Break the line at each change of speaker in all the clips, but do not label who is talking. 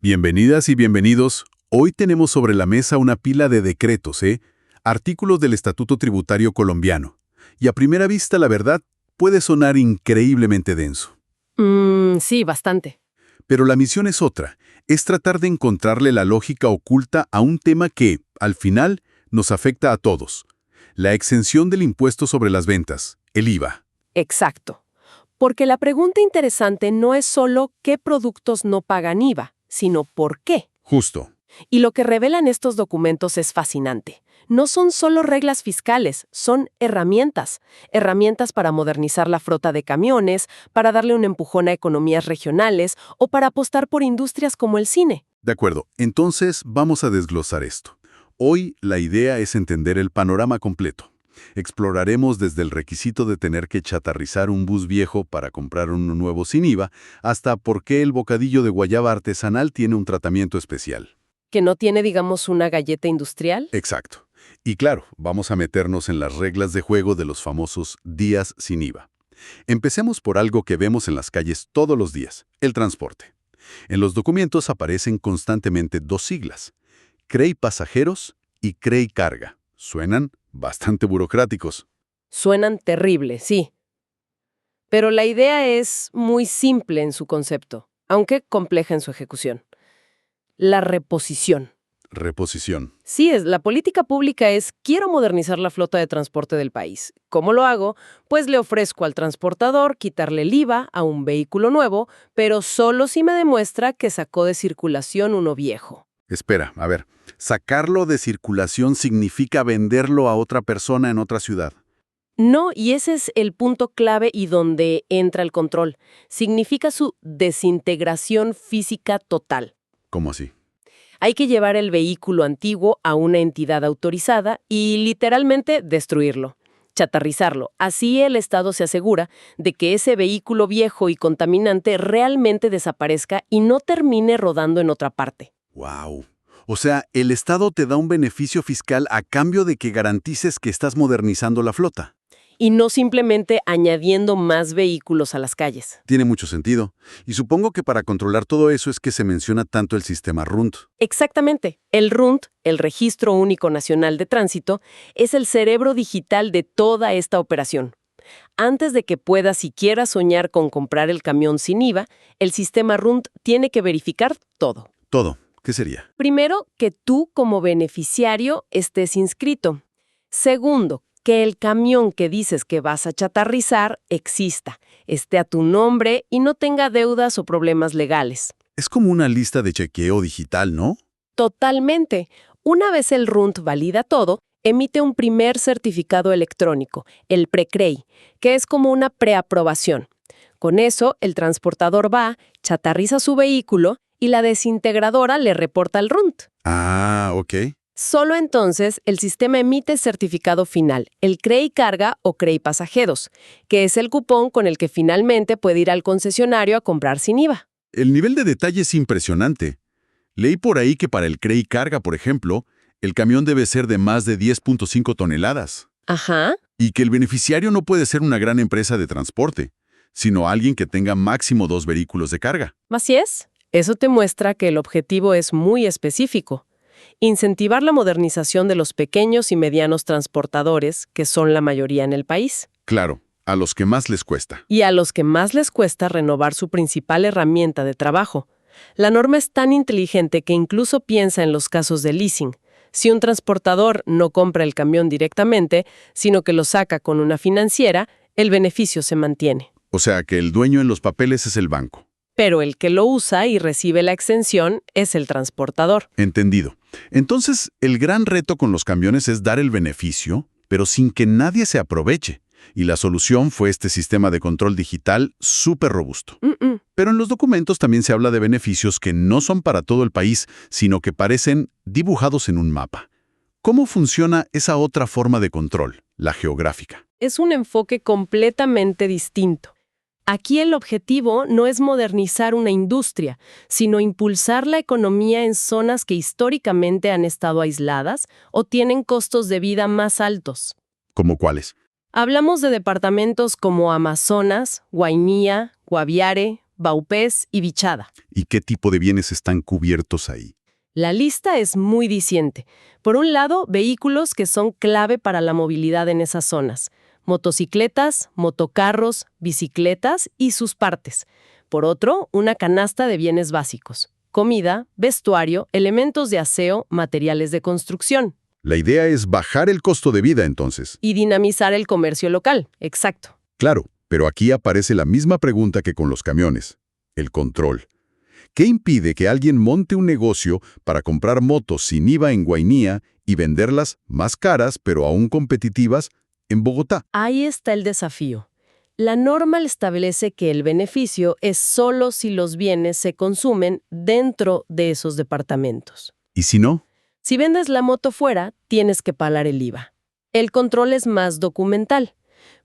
Bienvenidas y bienvenidos. Hoy tenemos sobre la mesa una pila de decretos, artículos del Estatuto Tributario Colombiano. Y a primera vista, la verdad, puede sonar increíblemente denso.
Sí, bastante.
Pero la misión es otra, es tratar de encontrarle la lógica oculta a un tema que, al final, nos afecta a todos. La exención del impuesto sobre las ventas, el IVA.
Exacto. Porque la pregunta interesante no es solo qué productos no pagan IVA, sino por qué.
Justo.
Y lo que revelan estos documentos es fascinante. No son solo reglas fiscales, son herramientas. Herramientas para modernizar la flota de camiones, para darle un empujón a economías regionales o para apostar por industrias como el cine.
De acuerdo, entonces vamos a desglosar esto. Hoy la idea es entender el panorama completo. Exploraremos desde el requisito de tener que chatarrizar un bus viejo para comprar uno nuevo sin IVA, hasta por qué el bocadillo de guayaba artesanal tiene un tratamiento especial.
Que no tiene, digamos, una galleta industrial.
Exacto. Y claro, vamos a meternos en las reglas de juego de los famosos días sin IVA. Empecemos por algo que vemos en las calles todos los días, el transporte. En los documentos aparecen constantemente dos siglas, CREI Pasajeros y CREI Carga. Suenan bastante burocráticos.
Suenan terrible, sí. Pero la idea es muy simple en su concepto, aunque compleja en su ejecución. La reposición.
Reposición.
Sí, la política pública es, quiero modernizar la flota de transporte del país. ¿Cómo lo hago? Pues le ofrezco al transportador quitarle el IVA a un vehículo nuevo, pero solo si me demuestra que sacó de circulación uno viejo.
Espera, a ver. Sacarlo de circulación significa venderlo a otra persona en otra ciudad.
No, y ese es el punto clave y donde entra el control. Significa su desintegración física total.
¿Cómo así?
Hay que llevar el vehículo antiguo a una entidad autorizada y literalmente destruirlo, chatarrizarlo. Así el Estado se asegura de que ese vehículo viejo y contaminante realmente desaparezca y no termine rodando en otra parte.
¡Wow! O sea, el Estado te da un beneficio fiscal a cambio de que garantices que estás modernizando la flota.
Y no simplemente añadiendo más vehículos a las calles.
Tiene mucho sentido. Y supongo que para controlar todo eso es que se menciona tanto el sistema RUNT.
Exactamente. El RUNT, el Registro Único Nacional de Tránsito, es el cerebro digital de toda esta operación. Antes de que puedas siquiera soñar con comprar el camión sin IVA, el sistema RUNT tiene que verificar todo.
Todo. ¿Qué sería?
Primero, que tú como beneficiario estés inscrito. Segundo, que el camión que dices que vas a chatarrizar exista, esté a tu nombre y no tenga deudas o problemas legales.
Es como una lista de chequeo digital, ¿no?
Totalmente. Una vez el RUNT valida todo, emite un primer certificado electrónico, el PreCREI, que es como una preaprobación. Con eso, el transportador va, chatarriza su vehículo y la desintegradora le reporta al RUNT.
Ah, ok.
Solo entonces el sistema emite el certificado final, el CREI Carga o CREI Pasajeros, que es el cupón con el que finalmente puede ir al concesionario a comprar sin IVA.
El nivel de detalle es impresionante. Leí por ahí que para el CREI Carga, por ejemplo, el camión debe ser de más de 10.5 toneladas.
Ajá.
Y que el beneficiario no puede ser una gran empresa de transporte, sino alguien que tenga máximo 2 vehículos de carga.
Así es. Eso te muestra que el objetivo es muy específico. Incentivar la modernización de los pequeños y medianos transportadores, que son la mayoría en el país.
Claro, a los que más les cuesta.
Y a los que más les cuesta renovar su principal herramienta de trabajo. La norma es tan inteligente que incluso piensa en los casos de leasing. Si un transportador no compra el camión directamente, sino que lo saca con una financiera, el beneficio se mantiene.
O sea que el dueño en los papeles es el banco.
Pero el que lo usa y recibe la exención es el transportador.
Entendido. Entonces, el gran reto con los camiones es dar el beneficio, pero sin que nadie se aproveche. Y la solución fue este sistema de control digital súper robusto. Pero en los documentos también se habla de beneficios que no son para todo el país, sino que parecen dibujados en un mapa. ¿Cómo funciona esa otra forma de control, la geográfica?
Es un enfoque completamente distinto. Aquí el objetivo no es modernizar una industria, sino impulsar la economía en zonas que históricamente han estado aisladas o tienen costos de vida más altos.
¿Cómo cuáles?
Hablamos de departamentos como Amazonas, Guainía, Guaviare, Baupés y Vichada.
¿Y qué tipo de bienes están cubiertos ahí?
La lista es muy diciente. Por un lado, vehículos que son clave para la movilidad en esas zonas. Motocicletas, motocarros, bicicletas y sus partes. Por otro, una canasta de bienes básicos. Comida, vestuario, elementos de aseo, materiales de construcción.
La idea es bajar el costo de vida, entonces.
Y dinamizar el comercio local, exacto.
Claro, pero aquí aparece la misma pregunta que con los camiones. El control. ¿Qué impide que alguien monte un negocio para comprar motos sin IVA en Guainía y venderlas más caras, pero aún competitivas, en Bogotá?
Ahí está el desafío. La norma establece que el beneficio es solo si los bienes se consumen dentro de esos departamentos.
¿Y si no?
Si vendes la moto fuera, tienes que pagar el IVA. El control es más documental.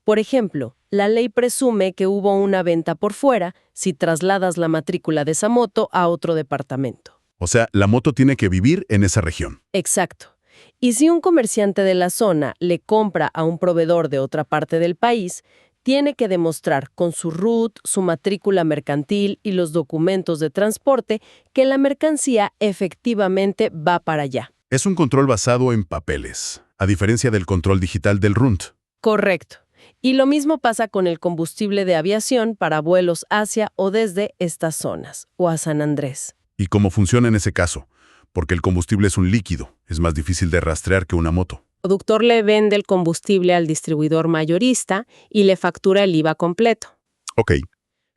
Por ejemplo, la ley presume que hubo una venta por fuera si trasladas la matrícula de esa moto a otro departamento.
O sea, la moto tiene que vivir en esa región.
Exacto. Y si un comerciante de la zona le compra a un proveedor de otra parte del país, tiene que demostrar con su RUT, su matrícula mercantil y los documentos de transporte que la mercancía efectivamente va para allá.
Es un control basado en papeles, a diferencia del control digital del RUNT.
Correcto. Y lo mismo pasa con el combustible de aviación para vuelos hacia o desde estas zonas, o a San Andrés.
¿Y cómo funciona en ese caso? Porque el combustible es un líquido, es más difícil de rastrear que una moto.
El productor le vende el combustible al distribuidor mayorista y le factura el IVA completo.
Ok.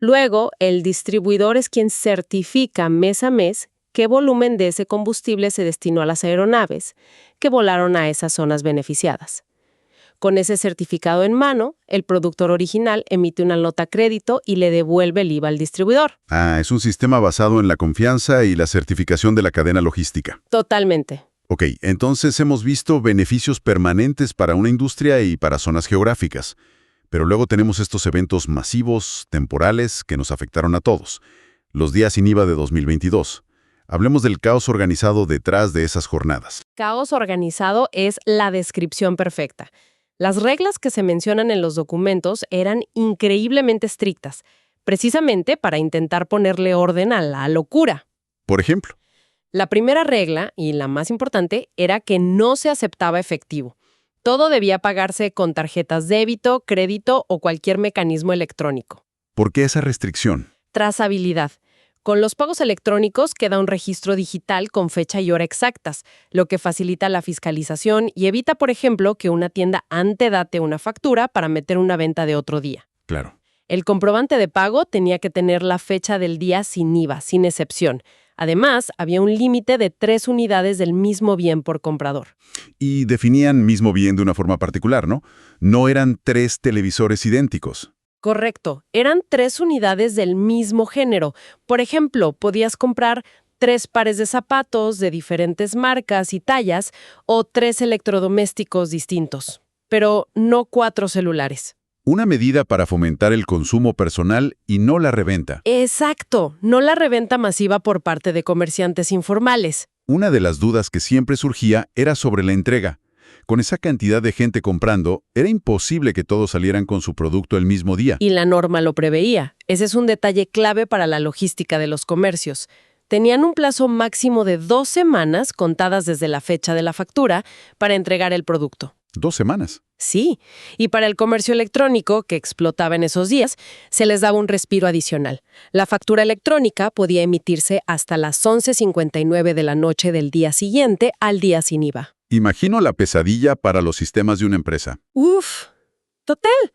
Luego, el distribuidor es quien certifica mes a mes qué volumen de ese combustible se destinó a las aeronaves que volaron a esas zonas beneficiadas. Con ese certificado en mano, el productor original emite una nota crédito y le devuelve el IVA al distribuidor.
Ah, es un sistema basado en la confianza y la certificación de la cadena logística.
Totalmente.
Ok, entonces hemos visto beneficios permanentes para una industria y para zonas geográficas. Pero luego tenemos estos eventos masivos, temporales, que nos afectaron a todos. Los días sin IVA de 2022. Hablemos del caos organizado detrás de esas jornadas.
Caos organizado es la descripción perfecta. Las reglas que se mencionan en los documentos eran increíblemente estrictas, precisamente para intentar ponerle orden a la locura.
Por ejemplo,
La primera regla, y la más importante, era que no se aceptaba efectivo. Todo debía pagarse con tarjetas débito, crédito o cualquier mecanismo electrónico.
¿por qué esa restricción?
Trazabilidad. Con los pagos electrónicos queda un registro digital con fecha y hora exactas, lo que facilita la fiscalización y evita, por ejemplo, que una tienda antedate una factura para meter una venta de otro día.
Claro.
El comprobante de pago tenía que tener la fecha del día sin IVA, sin excepción. Además, había un límite de 3 unidades del mismo bien por comprador.
Y definían mismo bien de una forma particular, ¿no? No eran 3 televisores idénticos.
Correcto, eran 3 unidades del mismo género. Por ejemplo, podías comprar 3 pares de zapatos de diferentes marcas y tallas o 3 electrodomésticos distintos, pero no 4 celulares.
Una medida para fomentar el consumo personal y no la reventa.
Exacto, no la reventa masiva por parte de comerciantes informales.
Una de las dudas que siempre surgía era sobre la entrega. Con esa cantidad de gente comprando, era imposible que todos salieran con su producto el mismo día.
Y la norma lo preveía. Ese es un detalle clave para la logística de los comercios. Tenían un plazo máximo de 2 semanas, contadas desde la fecha de la factura, para entregar el producto.
2 semanas.
Sí, y para el comercio electrónico, que explotaba en esos días, se les daba un respiro adicional. La factura electrónica podía emitirse hasta las 11:59 de la noche del día siguiente al día sin IVA.
Imagino la pesadilla para los sistemas de una empresa.
¡Uf! ¡Total!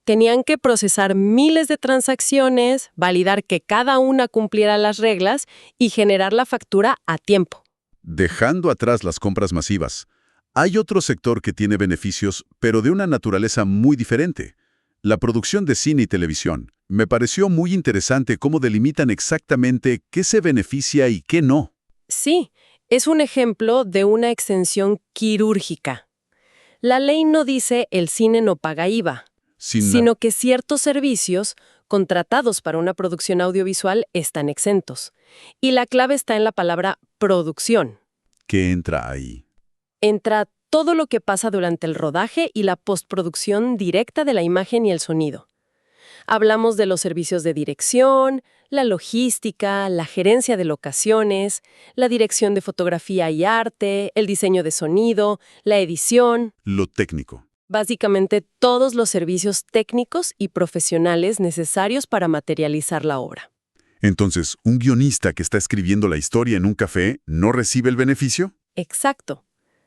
Tenían que procesar miles de transacciones, validar que cada una cumpliera las reglas y generar la factura a tiempo.
Dejando atrás las compras masivas, hay otro sector que tiene beneficios, pero de una naturaleza muy diferente. La producción de cine y televisión. Me pareció muy interesante cómo delimitan exactamente qué se beneficia y qué no.
Sí, es un ejemplo de una exención quirúrgica. La ley no dice el cine no paga IVA, sino que ciertos servicios contratados para una producción audiovisual están exentos. Y la clave está en la palabra producción.
¿Qué entra ahí?
Entra todo lo que pasa durante el rodaje y la postproducción directa de la imagen y el sonido. Hablamos de los servicios de dirección, la logística, la gerencia de locaciones, la dirección de fotografía y arte, el diseño de sonido, la edición.
Lo técnico.
Básicamente todos los servicios técnicos y profesionales necesarios para materializar la obra.
Entonces, ¿un guionista que está escribiendo la historia en un café no recibe el beneficio?
Exacto.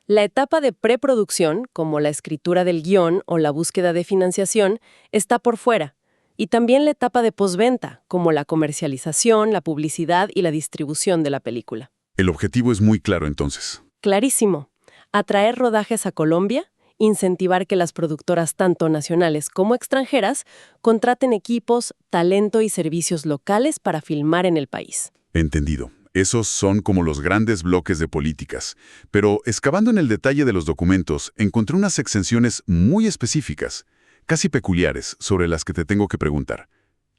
La etapa de preproducción, como la escritura del guión o la búsqueda de financiación, está por fuera. Y también la etapa de postventa, como la comercialización, la publicidad y la distribución de la película.
El objetivo es muy claro entonces.
Clarísimo. Atraer rodajes a Colombia, incentivar que las productoras tanto nacionales como extranjeras contraten equipos, talento y servicios locales para filmar en el país.
Entendido. Esos son como los grandes bloques de políticas. Pero excavando en el detalle de los documentos, encontré unas exenciones muy específicas, casi peculiares, sobre las que te tengo que preguntar.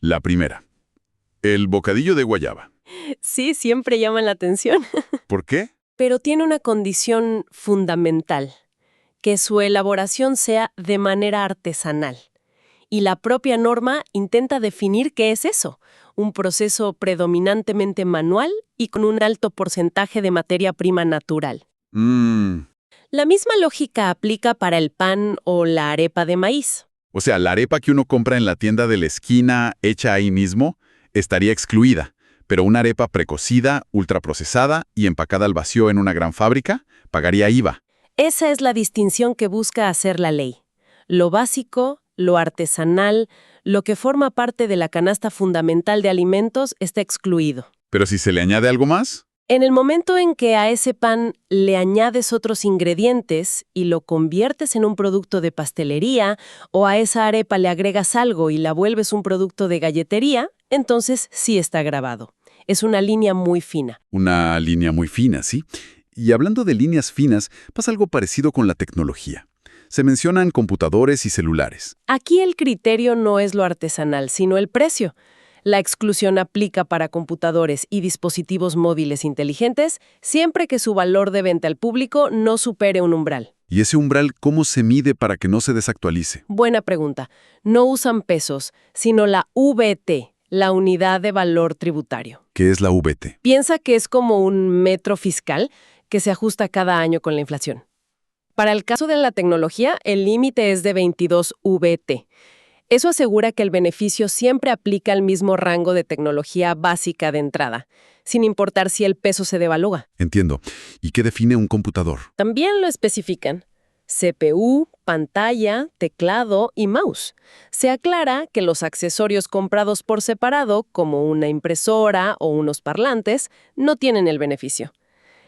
La primera. El bocadillo de guayaba.
Sí, siempre llaman la atención.
¿Por qué?
Pero tiene una condición fundamental, que su elaboración sea de manera artesanal. Y la propia norma intenta definir qué es eso, un proceso predominantemente manual y con un alto porcentaje de materia prima natural. La misma lógica aplica para el pan o la arepa de maíz.
O sea, la arepa que uno compra en la tienda de la esquina, hecha ahí mismo, estaría excluida. Pero una arepa precocida, ultraprocesada y empacada al vacío en una gran fábrica, pagaría IVA.
Esa es la distinción que busca hacer la ley. Lo básico, lo artesanal, lo que forma parte de la canasta fundamental de alimentos está excluido.
Pero si se le añade algo más,
En el momento en que a ese pan le añades otros ingredientes y lo conviertes en un producto de pastelería, o a esa arepa le agregas algo y la vuelves un producto de galletería, entonces sí está grabado. Es una línea muy fina.
una línea muy fina, ¿sí? Y hablando de líneas finas, pasa algo parecido con la tecnología. Se mencionan computadores y celulares.
Aquí el criterio no es lo artesanal, sino el precio. La exclusión aplica para computadores y dispositivos móviles inteligentes siempre que su valor de venta al público no supere un umbral.
¿Y ese umbral cómo se mide para que no se desactualice?
Buena pregunta. No usan pesos, sino la VT, la unidad de valor tributario.
¿Qué es la VT?
Piensa que es como un metro fiscal que se ajusta cada año con la inflación. Para el caso de la tecnología, el límite es de 22 VT. Eso asegura que el beneficio siempre aplica al mismo rango de tecnología básica de entrada, sin importar si el peso se devalúa.
Entiendo. ¿Y qué define un computador?
También lo especifican. CPU, pantalla, teclado y mouse. Se aclara que los accesorios comprados por separado, como una impresora o unos parlantes, no tienen el beneficio.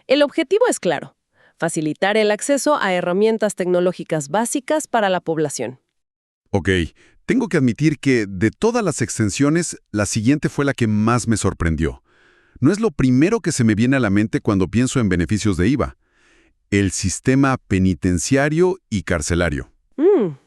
El objetivo es claro: facilitar el acceso a herramientas tecnológicas básicas para la población.
Ok, tengo que admitir que de todas las extensiones, la siguiente fue la que más me sorprendió. No es lo primero que se me viene a la mente cuando pienso en beneficios de IVA. El sistema penitenciario y carcelario.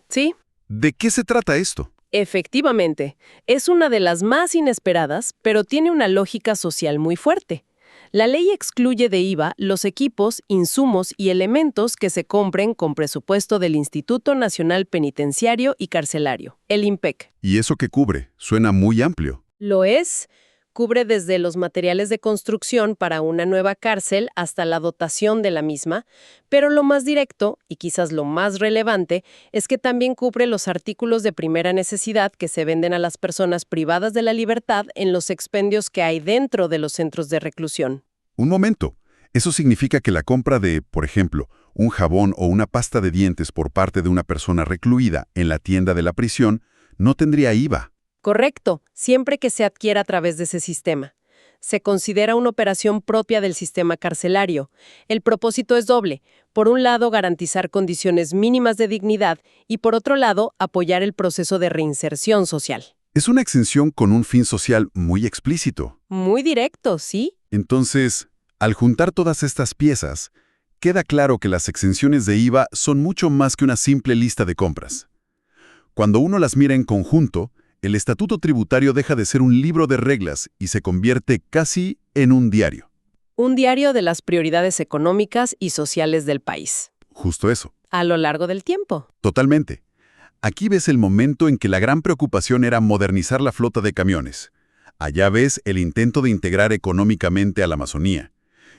Sí,
¿De qué se trata esto?
efectivamente. Es una de las más inesperadas, pero tiene una lógica social muy fuerte. La ley excluye de IVA los equipos, insumos y elementos que se compren con presupuesto del Instituto Nacional Penitenciario y Carcelario, el INPEC.
¿Y eso qué cubre? Suena muy amplio.
Lo es. Cubre desde los materiales de construcción para una nueva cárcel hasta la dotación de la misma, pero lo más directo, y quizás lo más relevante, es que también cubre los artículos de primera necesidad que se venden a las personas privadas de la libertad en los expendios que hay dentro de los centros de reclusión.
Un momento. Eso significa que la compra de, por ejemplo, un jabón o una pasta de dientes por parte de una persona recluida en la tienda de la prisión no tendría IVA.
Correcto, siempre que se adquiera a través de ese sistema. Se considera una operación propia del sistema carcelario. El propósito es doble. Por un lado, garantizar condiciones mínimas de dignidad y, por otro lado, apoyar el proceso de reinserción social.
Es una exención con un fin social muy explícito.
Muy directo, ¿sí?
Entonces, al juntar todas estas piezas, queda claro que las exenciones de IVA son mucho más que una simple lista de compras. Cuando uno las mira en conjunto, el estatuto tributario deja de ser un libro de reglas y se convierte casi en un diario.
Un diario de las prioridades económicas y sociales del país.
Justo eso.
A lo largo del tiempo.
Totalmente. Aquí ves el momento en que la gran preocupación era modernizar la flota de camiones. Allá ves el intento de integrar económicamente a la Amazonía.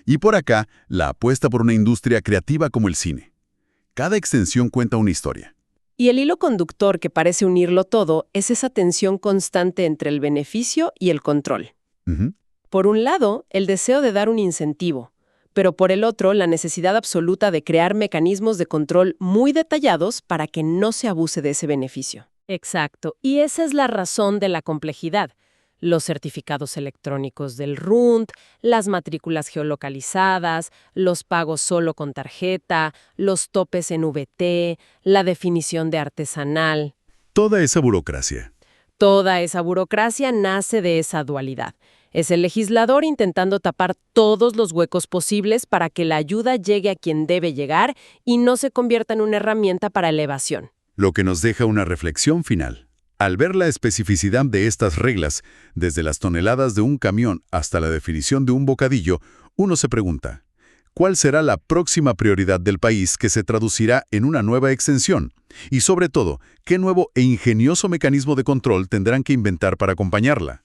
Y por acá, la apuesta por una industria creativa como el cine. Cada extensión cuenta una historia.
Y el hilo conductor que parece unirlo todo es esa tensión constante entre el beneficio y el control.
Ujú.
Por un lado, el deseo de dar un incentivo, pero por el otro, la necesidad absoluta de crear mecanismos de control muy detallados para que no se abuse de ese beneficio. Exacto, y esa es la razón de la complejidad. Los certificados electrónicos del RUND, las matrículas geolocalizadas, los pagos solo con tarjeta, los topes en VT, la definición de artesanal.
Toda esa burocracia.
Toda esa burocracia nace de esa dualidad. Es el legislador intentando tapar todos los huecos posibles para que la ayuda llegue a quien debe llegar y no se convierta en una herramienta para la evasión.
Lo que nos deja una reflexión final. Al ver la especificidad de estas reglas, desde las toneladas de un camión hasta la definición de un bocadillo, uno se pregunta, ¿cuál será la próxima prioridad del país que se traducirá en una nueva extensión? Y sobre todo, ¿qué nuevo e ingenioso mecanismo de control tendrán que inventar para acompañarla?